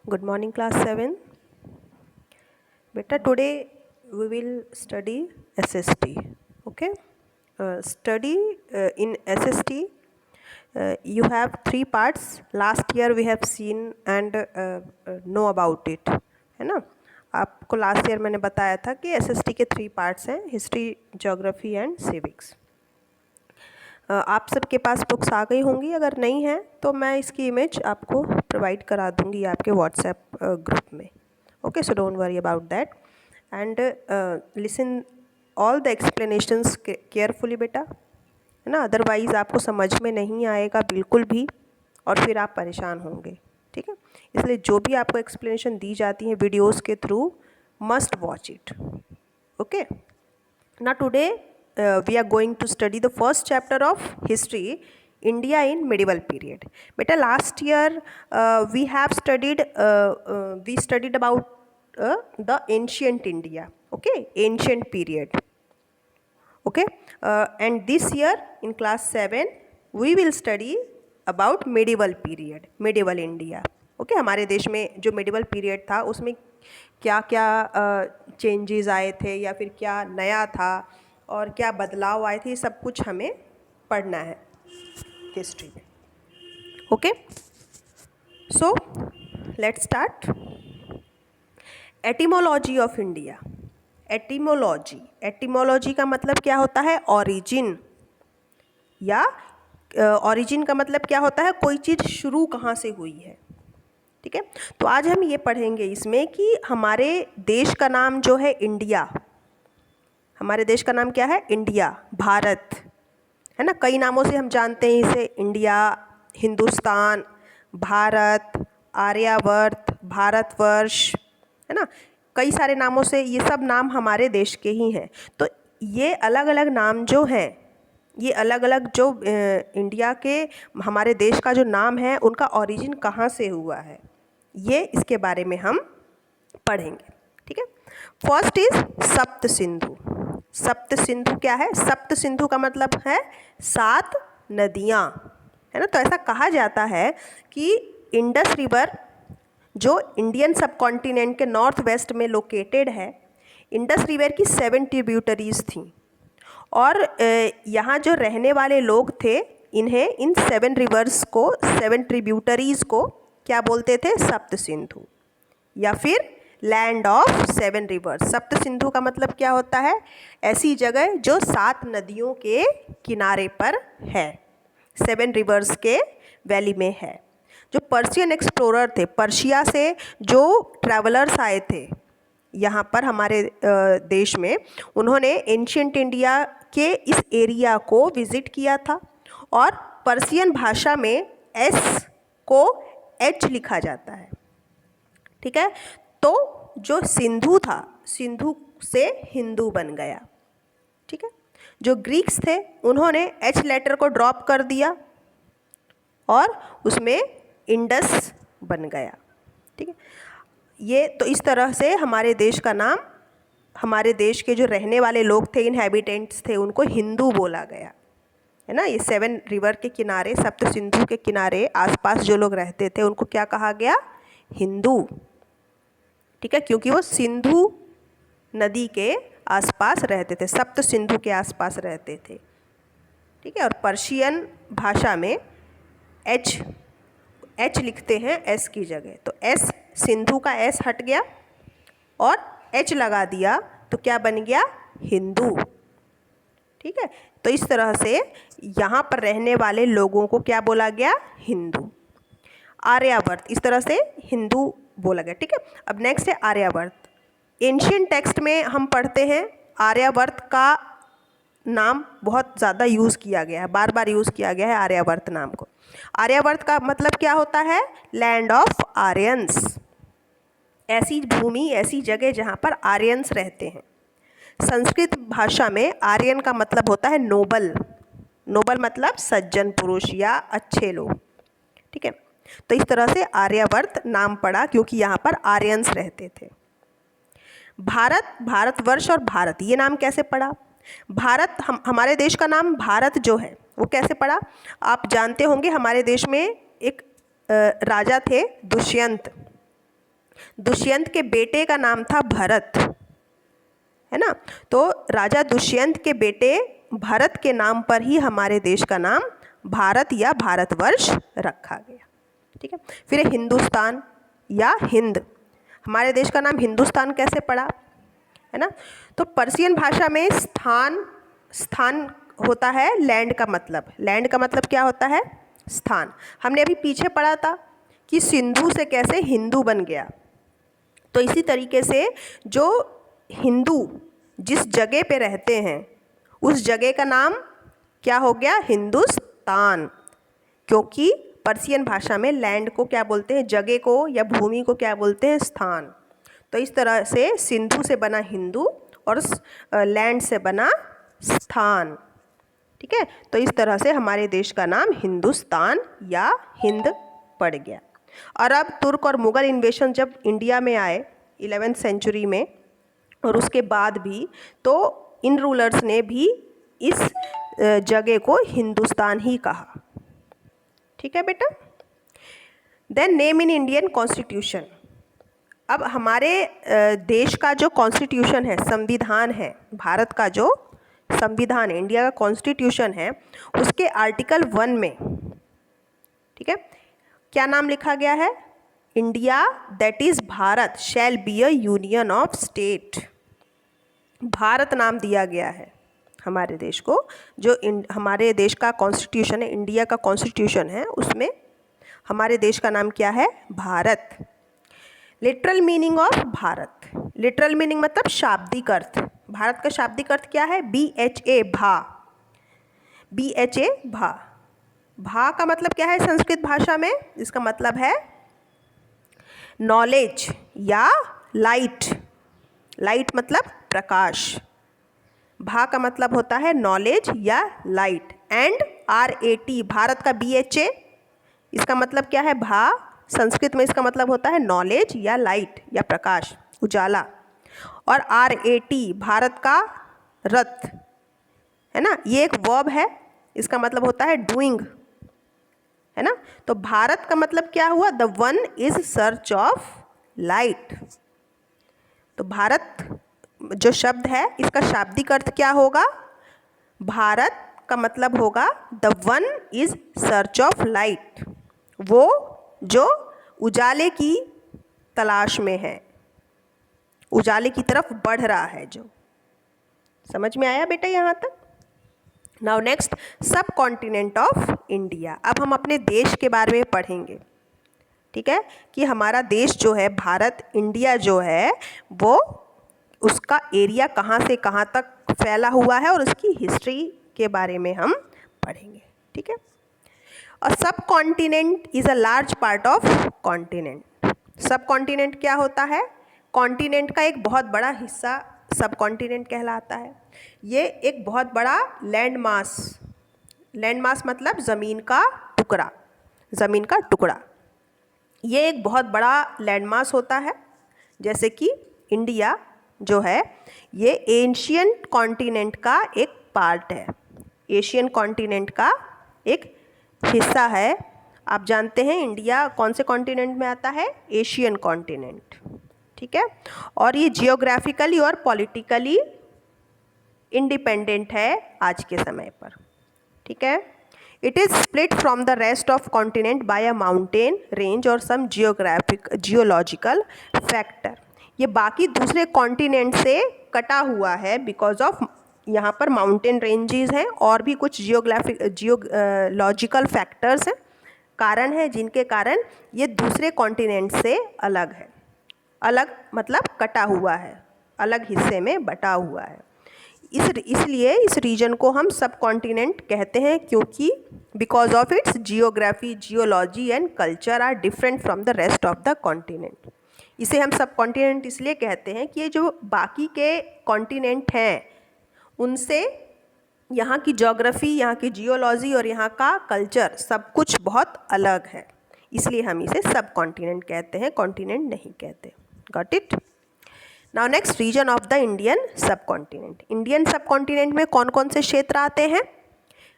Good morning, class 7. Beta, today we will study SST. Okay? Study in SST. You have 3 parts. Last year we have seen and know about it. है ना? आपको last year मैंने बताया था कि SST के 3 parts हैं, history, geography and civics. आप सबके पास बुक्स आ गई होंगी. अगर नहीं है तो मैं इसकी इमेज आपको प्रोवाइड करा दूंगी आपके व्हाट्सएप ग्रुप में. Okay, so don't worry about that and listen all the explanations carefully बेटा, है ना. अदरवाइज़ आपको समझ में नहीं आएगा बिल्कुल भी और फिर आप परेशान होंगे. ठीक है, इसलिए जो भी आपको एक्सप्लेनेशन दी जाती है वीडियोज़ के through, must watch it. Okay, now today we are going to study the first chapter of history, India in medieval period. Beta, last year we have studied about the ancient India. Okay, ancient period. Okay, and this year in class 7 we will study about medieval period, medieval India. Okay, हमारे देश में जो medieval period था उसमें क्या क्या changes आए थे या फिर क्या नया था और क्या बदलाव आए थे, सब कुछ हमें पढ़ना है हिस्ट्री में. Okay, so let's start. Etymology of India. Etymology का मतलब क्या होता है? ऑरिजिन. या ऑरिजिन का मतलब क्या होता है? कोई चीज़ शुरू कहाँ से हुई है. ठीक है, तो आज हम ये पढ़ेंगे इसमें कि हमारे देश का नाम जो है इंडिया, हमारे देश का नाम क्या है? इंडिया, भारत, है ना. कई नामों से हम जानते हैं इसे. इंडिया, हिंदुस्तान, भारत, आर्यावर्त, भारतवर्ष, है ना. कई सारे नामों से, ये सब नाम हमारे देश के ही हैं. तो ये अलग अलग नाम जो हैं, ये अलग अलग जो इंडिया के, हमारे देश का जो नाम है, उनका ओरिजिन कहाँ से हुआ है, ये इसके बारे में हम पढ़ेंगे. ठीक है, फर्स्ट इज सप्त सिंधु. सप्त सिंधु क्या है? सप्त सिंधु का मतलब है 7 नदियाँ, है ना. तो ऐसा कहा जाता है कि इंडस रिवर जो इंडियन सब कॉन्टिनेंट के नॉर्थ वेस्ट में लोकेटेड है, इंडस रिवर की 7 ट्रिब्यूटरीज थीं और यहाँ जो रहने वाले लोग थे, इन्हें इन 7 रिवर्स को, 7 ट्रिब्यूटरीज को क्या बोलते थे? सप्त सिंधु या फिर लैंड ऑफ 7 रिवर्स. सप्त सिंधु का मतलब क्या होता है? ऐसी जगह जो 7 नदियों के किनारे पर है, 7 रिवर्स के वैली में है. जो पर्शियन एक्सप्लोरर थे, पर्शिया से जो ट्रैवलर्स आए थे यहाँ पर हमारे देश में, उन्होंने एंशियंट इंडिया के इस एरिया को विज़िट किया था और पर्शियन भाषा में एस को एच लिखा जाता है. ठीक है, तो जो सिंधु था, सिंधु से हिंदू बन गया. ठीक है, जो ग्रीक्स थे उन्होंने एच लेटर को ड्रॉप कर दिया और उसमें इंडस बन गया. ठीक है, ये तो इस तरह से हमारे देश का नाम, हमारे देश के जो रहने वाले लोग थे, इनहैबिटेंट्स थे, उनको हिंदू बोला गया, है ना. ये 7 रिवर के किनारे, सप्त सिंधु के किनारे आसपास जो लोग रहते थे उनको क्या कहा गया? हिंदू. ठीक है, क्योंकि वो सिंधु नदी के आसपास रहते थे, सप्त सिंधु के आसपास रहते थे. ठीक है, और पर्शियन भाषा में एच लिखते हैं एस की जगह. तो एस, सिंधु का एस हट गया और एच लगा दिया तो क्या बन गया? हिंदू. ठीक है, तो इस तरह से यहाँ पर रहने वाले लोगों को क्या बोला गया? हिंदू. आर्यावर्त, इस तरह से हिंदू बोला गया. ठीक है, अब नेक्स्ट है आर्यावर्त. एंशियंट टेक्स्ट में हम पढ़ते हैं आर्यावर्त का नाम बहुत ज़्यादा यूज़ किया गया है, बार बार यूज़ किया गया है आर्यावर्त नाम को. आर्यावर्त का मतलब क्या होता है? Land of Aryans. ऐसी भूमि, ऐसी जगह जहाँ पर आर्यंस रहते हैं. संस्कृत भाषा में आर्यन का मतलब होता है नोबल. नोबल मतलब सज्जन पुरुष या अच्छे लोग. ठीक है, तो इस तरह से आर्यावर्त नाम पड़ा क्योंकि यहाँ पर आर्यंस रहते थे. भारत, भारतवर्ष और भारत, ये नाम कैसे पड़ा? भारत, हमारे देश का नाम भारत जो है वो कैसे पड़ा? आप जानते होंगे हमारे देश में एक राजा थे दुष्यंत. दुष्यंत के बेटे का नाम था भरत, है ना। तो राजा दुष्यंत के बेटे भरत के नाम पर ही हमारे देश का नाम भारत या भारतवर्ष रखा गया, ठीक है। फिर हिंदुस्तान या हिंद, हमारे देश का नाम हिंदुस्तान कैसे पड़ा, है ना। तो पर्शियन भाषा में स्थान होता है लैंड का मतलब। लैंड का मतलब क्या होता है, स्थान। हमने अभी पीछे पढ़ा था कि सिंधु से कैसे हिंदू बन गया। तो इसी तरीके से जो हिंदू जिस जगह पे रहते हैं उस जगह का नाम क्या हो गया, हिंदुस्तान। क्योंकि पर्शियन भाषा में लैंड को क्या बोलते हैं, जगह को या भूमि को क्या बोलते हैं, स्थान। तो इस तरह से सिंधु से बना हिंदू और लैंड से बना स्थान, ठीक है। तो इस तरह से हमारे देश का नाम हिंदुस्तान या हिंद पड़ गया। और अब तुर्क और मुग़ल इन्वेशन जब इंडिया में आए 11वीं सेंचुरी में और उसके बाद भी, तो इन रूलर्स ने भी इस जगह को हिंदुस्तान ही कहा, ठीक है बेटा। Then name in Indian constitution. अब हमारे देश का जो कॉन्स्टिट्यूशन है, संविधान है, भारत का जो संविधान है, इंडिया का कॉन्स्टिट्यूशन है, उसके आर्टिकल 1 में, ठीक है, क्या नाम लिखा गया है, India that is Bharat shall be a union of state. Bharat नाम दिया गया है हमारे देश को। जो हमारे देश का कॉन्स्टिट्यूशन है, इंडिया का कॉन्स्टिट्यूशन है, उसमें हमारे देश का नाम क्या है, Bharat. Literal meaning of Bharat, literal meaning मतलब शाब्दिक अर्थ। भारत का शाब्दिक अर्थ क्या है, BHA भा, BHA भा। भा का मतलब क्या है संस्कृत भाषा में, इसका मतलब है नॉलेज या लाइट। लाइट मतलब प्रकाश। भा का मतलब होता है नॉलेज या लाइट। एंड RAT, भारत का BHA, इसका मतलब क्या है, भा, संस्कृत में इसका मतलब होता है नॉलेज या लाइट या प्रकाश, उजाला। और RAT, भारत का रथ, है ना, ये एक वर्ब है, इसका मतलब होता है डूइंग, है ना। तो भारत का मतलब क्या हुआ, the one is search of light. तो भारत जो शब्द है इसका शाब्दिक अर्थ क्या होगा, भारत का मतलब होगा the one is search of light, वो जो उजाले की तलाश में है, उजाले की तरफ बढ़ रहा है। जो समझ में आया बेटा यहाँ तक। नाउ नेक्स्ट, सब कॉन्टिनेंट ऑफ इंडिया। अब हम अपने देश के बारे में पढ़ेंगे, ठीक है, कि हमारा देश जो है, भारत, इंडिया जो है, वो उसका एरिया कहाँ से कहाँ तक फैला हुआ है और उसकी हिस्ट्री के बारे में हम पढ़ेंगे, ठीक है। और सब continent is a large part of continent. सब कॉन्टिनेंट क्या होता है, कॉन्टिनेंट का एक बहुत बड़ा हिस्सा सब कॉन्टिनेंट कहलाता है। ये एक बहुत बड़ा लैंड मास, लैंड मास मतलब ज़मीन का टुकड़ा, ज़मीन का टुकड़ा, ये एक बहुत बड़ा लैंड मास होता है। जैसे कि इंडिया जो है ये एशियन कॉन्टिनेंट का एक पार्ट है, एशियन कॉन्टिनेंट का एक हिस्सा है। आप जानते हैं इंडिया कौन से कॉन्टिनेंट में आता है, एशियन कॉन्टिनेंट, ठीक है। और ये जियोग्राफिकली और पॉलिटिकली इंडिपेंडेंट है आज के समय पर, ठीक है। It is split from the rest of continent by a mountain range और सम जियोलॉजिकल फैक्टर। ये बाकी दूसरे कॉन्टिनेंट से कटा हुआ है बिकॉज ऑफ यहाँ पर माउंटेन रेंजेस हैं और भी कुछ जियोलॉजिकल फैक्टर्स हैं, कारण है जिनके कारण ये दूसरे कॉन्टिनेंट से अलग है। अलग मतलब कटा हुआ है, अलग हिस्से में बटा हुआ है। इसलिए इस रीजन को हम सब कॉन्टिनेंट कहते हैं, क्योंकि because of its geography, geology and culture are different from the rest of the continent. इसे हम सब कॉन्टिनेंट इसलिए कहते हैं कि ये जो बाकी के कॉन्टिनेंट हैं उनसे यहाँ की ज्योग्राफी, यहाँ की जियोलॉजी और यहाँ का कल्चर सब कुछ बहुत अलग है, इसलिए हम इसे सब कॉन्टिनेंट कहते हैं, कॉन्टिनेंट नहीं कहते। Got it. Now next, region of the Indian sub continent. Indian sub continent में कौन कौन से क्षेत्र आते हैं,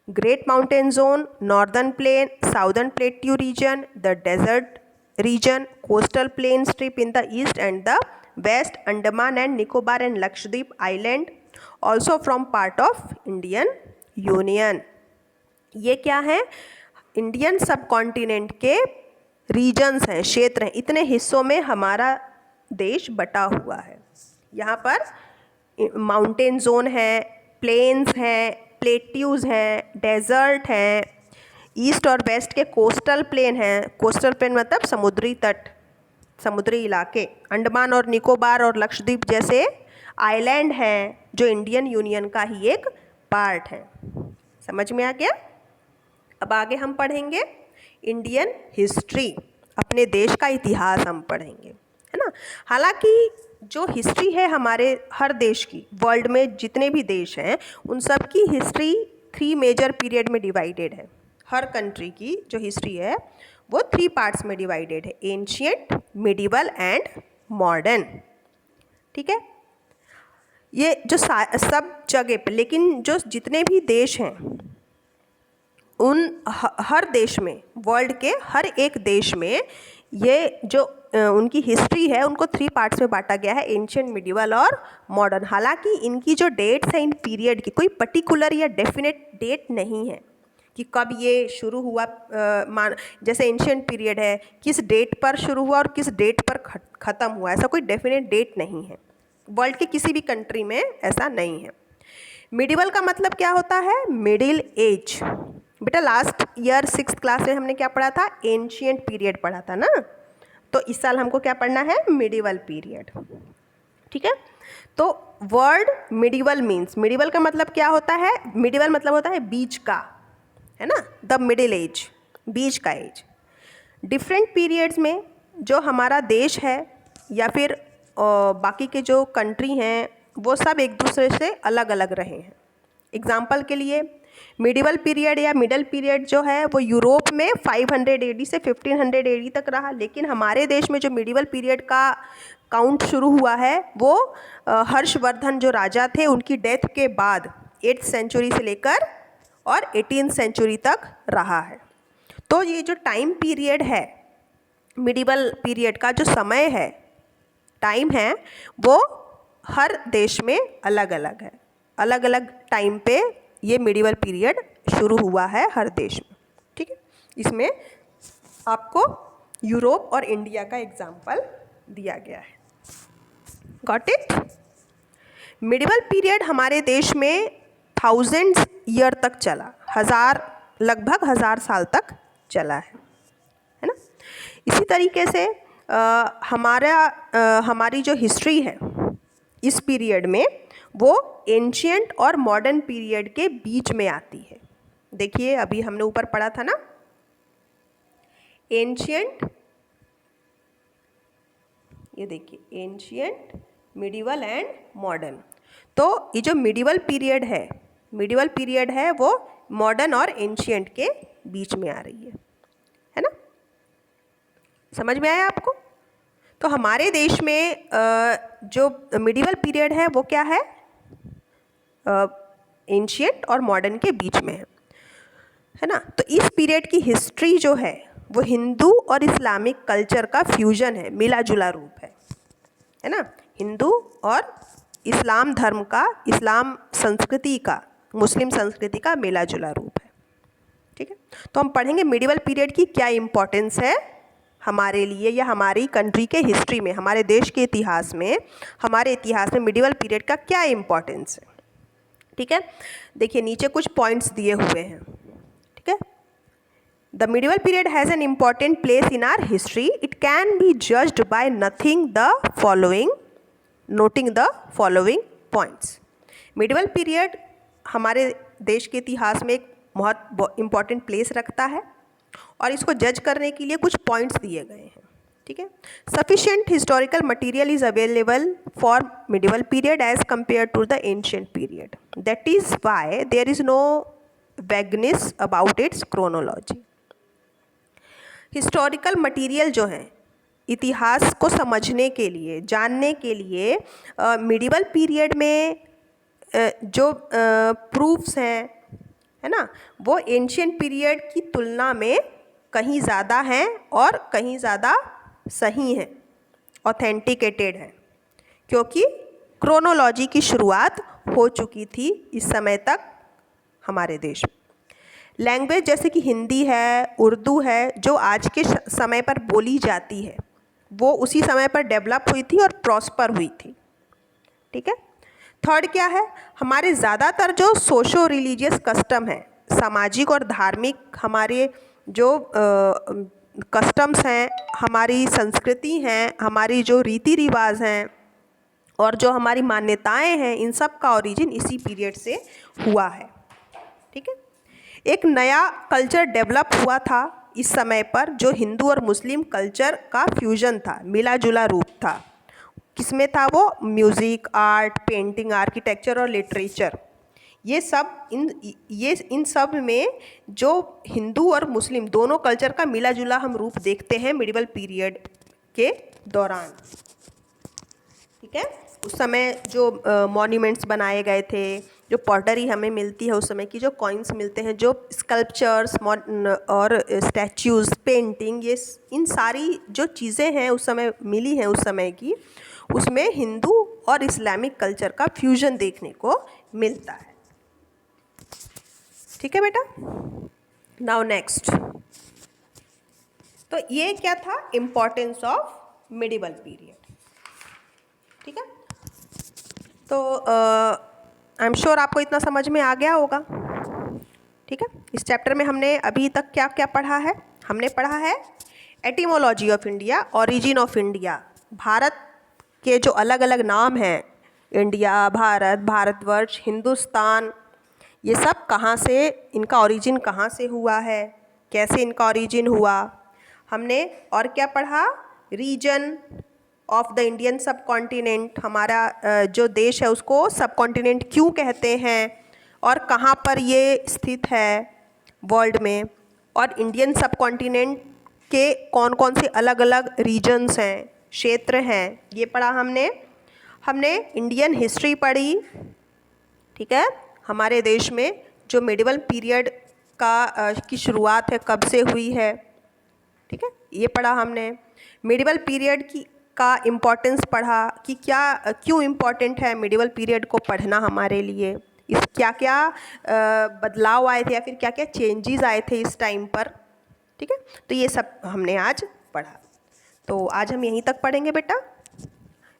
great mountain zone, northern plain, southern plateau region, the desert region, coastal plain strip in the east and the west, Andaman and Nicobar and Lakshadweep island, also from part of Indian Union. ये क्या है? Indian sub continent के regions हैं, क्षेत्र हैं, इतने हिस्सों में हमारा देश बटा हुआ है। यहाँ पर माउंटेन जोन है, प्लेन्स हैं, प्लेट्यूज हैं, डेजर्ट हैं, ईस्ट और वेस्ट के कोस्टल प्लेन हैं, कोस्टल प्लेन मतलब समुद्री तट, समुद्री इलाके, अंडमान और निकोबार और लक्षद्वीप जैसे आइलैंड हैं जो इंडियन यूनियन का ही एक पार्ट है। समझ में आ गया? अब आगे हम पढ़ेंगे इंडियन हिस्ट्री, अपने देश का इतिहास हम पढ़ेंगे, है ना। हालांकि जो हिस्ट्री है हमारे हर देश की, वर्ल्ड में जितने भी देश हैं उन सब की हिस्ट्री 3 मेजर पीरियड में डिवाइडेड है। हर कंट्री की जो हिस्ट्री है वो 3 पार्ट्स में डिवाइडेड है, एंशिएंट, मिडिवल एंड मॉडर्न। ठीक है, ये जो सब जगह पे, लेकिन जो जितने भी देश हैं उन हर देश में, वर्ल्ड के हर एक देश में ये जो उनकी हिस्ट्री है उनको 3 पार्ट्स में बांटा गया है, एंशिएंट, मिडिवल और मॉडर्न। हालांकि इनकी जो डेट्स हैं इन पीरियड की, कोई पर्टिकुलर या डेफिनेट डेट नहीं है कि कब ये शुरू हुआ। जैसे एंशिएंट पीरियड है, किस डेट पर शुरू हुआ और किस डेट पर ख़त्म हुआ, ऐसा कोई डेफिनेट डेट नहीं है। वर्ल्ड के किसी भी कंट्री में ऐसा नहीं है। मिडिवल का मतलब क्या होता है? Middle age. बेटा लास्ट ईयर 6th क्लास में हमने क्या पढ़ा था? एंशिएंट पीरियड पढ़ा था ना। तो इस साल हमको क्या पढ़ना है? Medieval period. ठीक है, तो वर्ड मिडिवल मीन्स, मिडिवल का मतलब क्या होता है? मिडिवल मतलब होता है बीच का, है ना, द मिडिल एज, बीच का एज। डिफरेंट पीरियड्स में जो हमारा देश है या फिर बाकी के जो कंट्री हैं वो सब एक दूसरे से अलग अलग रहे हैं। एग्जाम्पल के लिए मिडिवल पीरियड या मिडल पीरियड जो है वो यूरोप में 500 AD से 1500 AD तक रहा, लेकिन हमारे देश में जो मिडिवल पीरियड का काउंट शुरू हुआ है वो हर्षवर्धन जो राजा थे उनकी डेथ के बाद 8th सेंचुरी से लेकर और 18th सेंचुरी तक रहा है। तो ये जो टाइम पीरियड है, मिडिवल पीरियड का जो समय है, टाइम है, वो हर देश में अलग अलग है। अलग अलग टाइम पे ये मिडिवल पीरियड शुरू हुआ है हर देश में। ठीक है, इसमें आपको यूरोप और इंडिया का एग्जाम्पल दिया गया है। Got it? मिडिवल पीरियड हमारे देश में 1000 ईयर तक चला, लगभग 1000 साल तक चला है ना। इसी तरीके से हमारी जो हिस्ट्री है इस पीरियड में वो एंशिएंट और मॉडर्न पीरियड के बीच में आती है। देखिए अभी हमने ऊपर पढ़ा था ना, एंशिएंट, ये देखिए एंशिएंट, मिडिवल एंड मॉडर्न। तो ये जो मिडिवल पीरियड है वो मॉडर्न और एंशिएंट के बीच में आ रही है ना। समझ में आया आपको? तो हमारे देश में जो मिडिवल पीरियड है वो क्या है? एंशिएंट और मॉडर्न के बीच में है ना। तो इस पीरियड की हिस्ट्री जो है वो हिंदू और इस्लामिक कल्चर का फ्यूजन है, मिला जुला रूप है ना। हिंदू और इस्लाम धर्म का, इस्लाम संस्कृति का, मुस्लिम संस्कृति का मिला जुला रूप है। ठीक है, तो हम पढ़ेंगे मिडिवल पीरियड की क्या इम्पोर्टेंस है हमारे लिए या हमारी कंट्री के हिस्ट्री में, हमारे देश के इतिहास में, हमारे इतिहास में मिडिवल पीरियड का क्या इम्पोर्टेंस है। ठीक है, देखिए नीचे कुछ पॉइंट्स दिए हुए हैं। ठीक है, the medieval period has an important place in our history, it can be judged bye nothing the following, noting the following points. Medieval period हमारे देश के इतिहास में एक बहुत इम्पॉर्टेंट प्लेस रखता है और इसको जज करने के लिए कुछ पॉइंट्स दिए गए हैं। ठीक है, sufficient historical material is available for medieval period as compare to the ancient period, that is why there is no vagueness about its chronology. Historical material जो है इतिहास को समझने के लिए, जानने के लिए मिडिवल पीरियड में जो प्रूफ्स हैं, है ना, वो एंशिएंट पीरियड की तुलना में कहीं ज़्यादा हैं और कहीं ज़्यादा सही हैं, ऑथेंटिकेटेड हैं, क्योंकि क्रोनोलॉजी की शुरुआत हो चुकी थी इस समय तक हमारे देश में। लैंग्वेज जैसे कि हिंदी है, उर्दू है, जो आज के समय पर बोली जाती है, वो उसी समय पर डेवलप हुई थी और प्रॉस्पर हुई थी। ठीक है। थर्ड क्या है, हमारे ज़्यादातर जो सोशो रिलीजियस कस्टम हैं, सामाजिक और धार्मिक हमारे जो कस्टम्स हैं, हमारी संस्कृति हैं, हमारी जो रीति रिवाज हैं और जो हमारी मान्यताएं हैं, इन सब का ओरिजिन इसी पीरियड से हुआ है। ठीक है। एक नया कल्चर डेवलप हुआ था इस समय पर, जो हिंदू और मुस्लिम कल्चर का फ्यूजन था, मिला जुला रूप था। किसमें था वो? म्यूज़िक, आर्ट, पेंटिंग, आर्किटेक्चर और लिटरेचर। ये इन सब में जो हिंदू और मुस्लिम दोनों कल्चर का मिला जुला हम रूप देखते हैं मिडिवल पीरियड के दौरान। ठीक है। उस समय जो मॉन्यूमेंट्स बनाए गए थे, जो पॉटरी हमें मिलती है उस समय की, जो कॉइन्स मिलते हैं, जो स्कल्पचर्स और स्टैच्यूज़, पेंटिंग, ये इन सारी जो चीज़ें हैं उस समय मिली हैं उस समय की, उसमें हिंदू और इस्लामिक कल्चर का फ्यूजन देखने को मिलता है। ठीक है बेटा। नाउ नेक्स्ट, तो ये क्या था? Importance of medieval period. ठीक है। तो आई एम श्योर आपको इतना समझ में आ गया होगा। ठीक है। इस चैप्टर में हमने अभी तक क्या क्या पढ़ा है? हमने पढ़ा है etymology of India, origin of India, Bharat के जो अलग अलग नाम हैं, इंडिया, भारत, भारतवर्ष, हिंदुस्तान, ये सब कहाँ से, इनका ओरिजिन कहाँ से हुआ है, कैसे इनका ओरिजिन हुआ। हमने और क्या पढ़ा? Reason of the Indian sub continent, हमारा जो देश है उसको सब कॉन्टिनेंट क्यों कहते हैं और कहाँ पर ये स्थित है वर्ल्ड में, और इंडियन सब कॉन्टिनेंट के कौन कौन से अलग अलग रीजन्स हैं, क्षेत्र हैं, ये पढ़ा हमने। हमने इंडियन हिस्ट्री पढ़ी। ठीक है। हमारे देश में जो मिडिवल पीरियड की शुरुआत है, कब से हुई है, ठीक है, ये पढ़ा हमने। मिडिवल पीरियड का इम्पोर्टेंस पढ़ा कि क्यों इम्पोर्टेंट है मिडिवल पीरियड को पढ़ना हमारे लिए, इस क्या क्या बदलाव आए थे या फिर क्या क्या चेंजेस आए थे इस टाइम पर। ठीक है। तो ये सब हमने आज पढ़ा। तो आज हम यहीं तक पढ़ेंगे बेटा,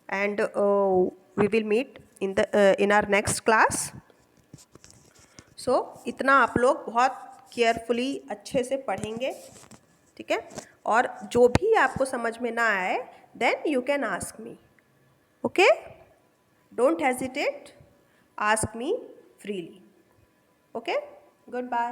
and we will meet in our next class. So इतना आप लोग बहुत केयरफुली अच्छे से पढ़ेंगे। ठीक है। और जो भी आपको समझ में ना आए, then you can ask me. Okay, don't hesitate, ask me freely. Okay, good bye.